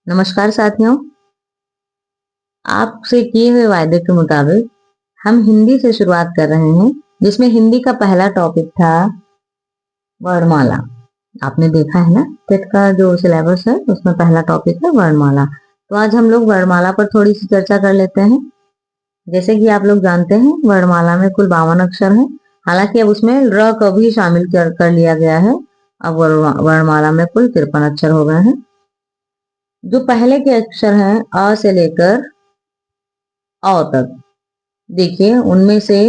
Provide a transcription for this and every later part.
नमस्कार साथियों। आपसे किए हुए वायदे के मुताबिक हम हिंदी से शुरुआत कर रहे हैं, जिसमें हिंदी का पहला टॉपिक था वर्णमाला। आपने देखा है ना, टेट का जो सिलेबस है उसमें पहला टॉपिक है वर्णमाला। तो आज हम लोग वर्णमाला पर थोड़ी सी चर्चा कर लेते हैं। जैसे कि आप लोग जानते हैं, वर्णमाला में कुल 52 अक्षर हैं। हालांकि अब उसमें र को भी शामिल कर लिया गया है। अब वर्णमाला में कुल 53 अक्षर हो गए हैं। जो पहले के अक्षर हैं अ से लेकर औ तक, देखिए उनमें से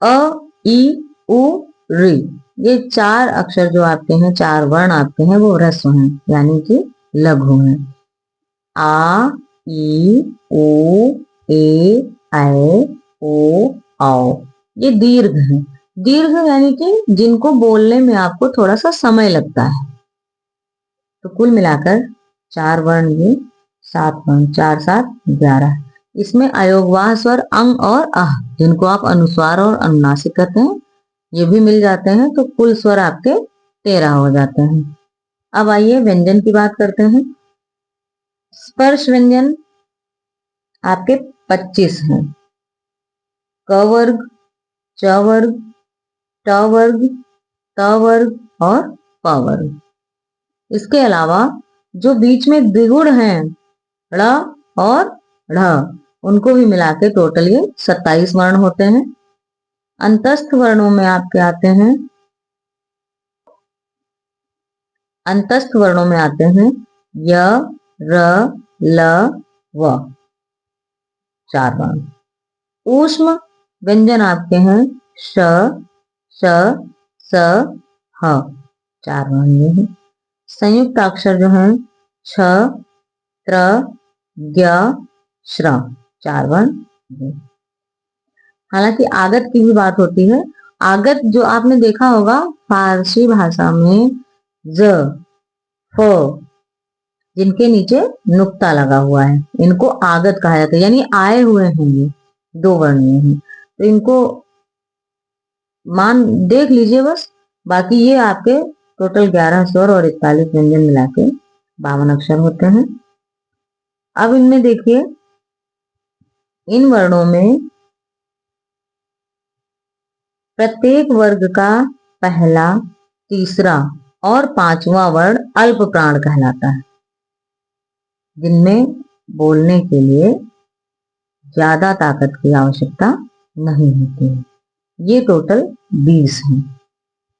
अ, ई, उ, ऋ, ये 4 अक्षर जो आपके हैं, 4 वर्ण आपके हैं, वो ह्रस्व हैं, यानी कि लघु हैं। आ, ई, उ, ए, ऐ, ओ, औ, ये दीर्घ हैं। दीर्घ यानी कि जिनको बोलने में आपको थोड़ा सा समय लगता है। तो कुल मिलाकर 4 वर्ण, ये 7 वर्ण, 4 7 11। इसमें अयोगवाह स्वर अंग और अह, जिनको आप अनुस्वार और अनुनासिक कहते हैं, ये भी मिल जाते हैं। तो कुल स्वर आपके 13 हो जाते हैं। अब आइए व्यंजन की बात करते हैं। स्पर्श व्यंजन आपके 25 हैं। क वर्ग, च वर्ग, ट वर्ग, त वर्ग और प वर्ग। इसके अलावा जो बीच में द्विगुण हैं, ड़ और ढ़, उनको भी मिला के टोटल ये 27 वर्ण होते हैं। अंतस्थ वर्णों में आपके आते हैं, अंतस्थ वर्णों में आते हैं य, र, ल, व, 4 वर्ण। ऊष्म व्यंजन आपके हैं श, श, स, ह, 4 वर्ण ये हैं। संयुक्त अक्षर जो हैं छ, त्र, ज्ञ, श्र, 4 वर्ण। हालांकि आगत की भी बात होती है। आगत जो आपने देखा होगा फारसी भाषा में ज, फ, जिनके नीचे नुक्ता लगा हुआ है, इनको आगत कहा जाता है, यानी आए हुए हैं, ये 2 वर्ण हैं। तो इनको मान देख लीजिए बस। बाकी ये आपके टोटल 11 स्वर और 41 व्यंजन मिला के 52 अक्षर होते हैं। अब इनमें देखिए, इन वर्णों में प्रत्येक वर्ग का पहला, तीसरा और 5वां वर्ण अल्प प्राण कहलाता है, जिनमें बोलने के लिए ज्यादा ताकत की आवश्यकता नहीं होती है। ये टोटल 20 हैं।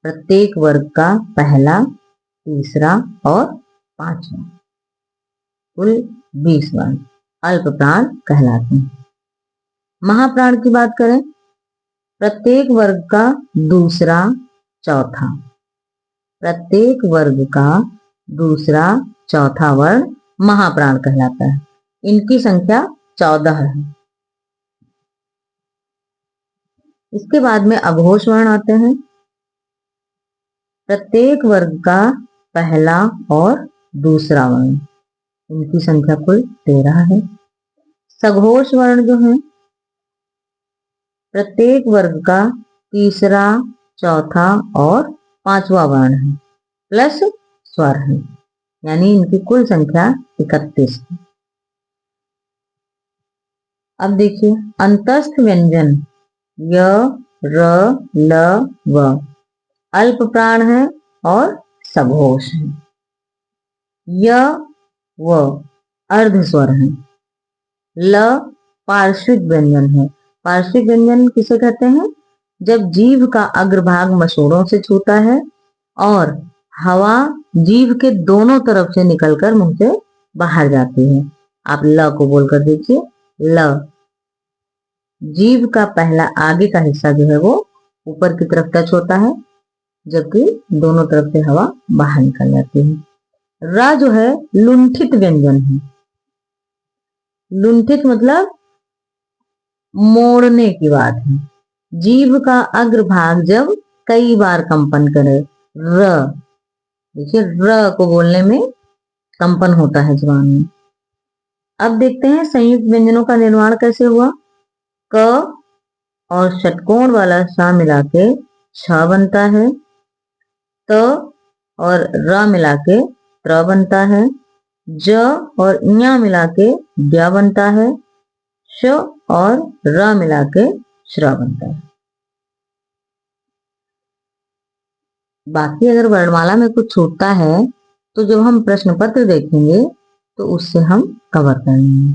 प्रत्येक वर्ग का पहला, तीसरा और 5वां, कुल 20 वर्ण अल्प प्राण कहलाते हैं। महाप्राण की बात करें, प्रत्येक वर्ग का दूसरा, चौथा, प्रत्येक वर्ग का दूसरा चौथा वर्ण महाप्राण कहलाता है। इनकी संख्या 14 है। इसके बाद में अघोष वर्ण आते हैं। प्रत्येक वर्ग का पहला और दूसरा वर्ण, इनकी संख्या कुल 13 है। सघोष वर्ण जो है, प्रत्येक वर्ग का तीसरा, चौथा और 5वां वर्ण है, प्लस स्वर है, यानी इनकी कुल संख्या 31 है। अब देखिए, अंतस्थ व्यंजन य, र, ल, व अल्प प्राण है और सघोष है। य, व अर्ध स्वर है। ल पार्श्विक व्यंजन है। पार्श्विक व्यंजन किसे कहते हैं? जब जीभ का अग्रभाग मसूड़ों से छूता है और हवा जीभ के दोनों तरफ से निकलकर मुंह से बाहर जाती है। आप ल को बोलकर देखिए, ल। जीभ का पहला आगे का हिस्सा जो है वो ऊपर की तरफ टच होता है, जबकि दोनों तरफ से हवा बाहर निकल जाती है। र जो है लुंठित व्यंजन है। लुंठित मतलब मोड़ने की बात है। जीभ का अग्रभाग जब कई बार कंपन करे, र, देखिए र को बोलने में कंपन होता है जुबान में। अब देखते हैं संयुक्त व्यंजनों का निर्माण कैसे हुआ। क और षटकोण वाला सा मिला के छ बनता है। त और र मिला के त्र बनता है। ज और ञ मिला के ड्य बनता है, श और र मिला के श्र बनता है। बाकी अगर वर्णमाला में कुछ छूटता है तो जब हम प्रश्न पत्र देखेंगे तो उससे हम कवर कर लेंगे।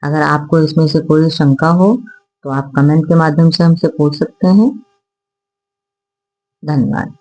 अगर आपको इसमें से कोई शंका हो तो आप कमेंट के माध्यम से हमसे पूछ सकते हैं। धन्यवाद।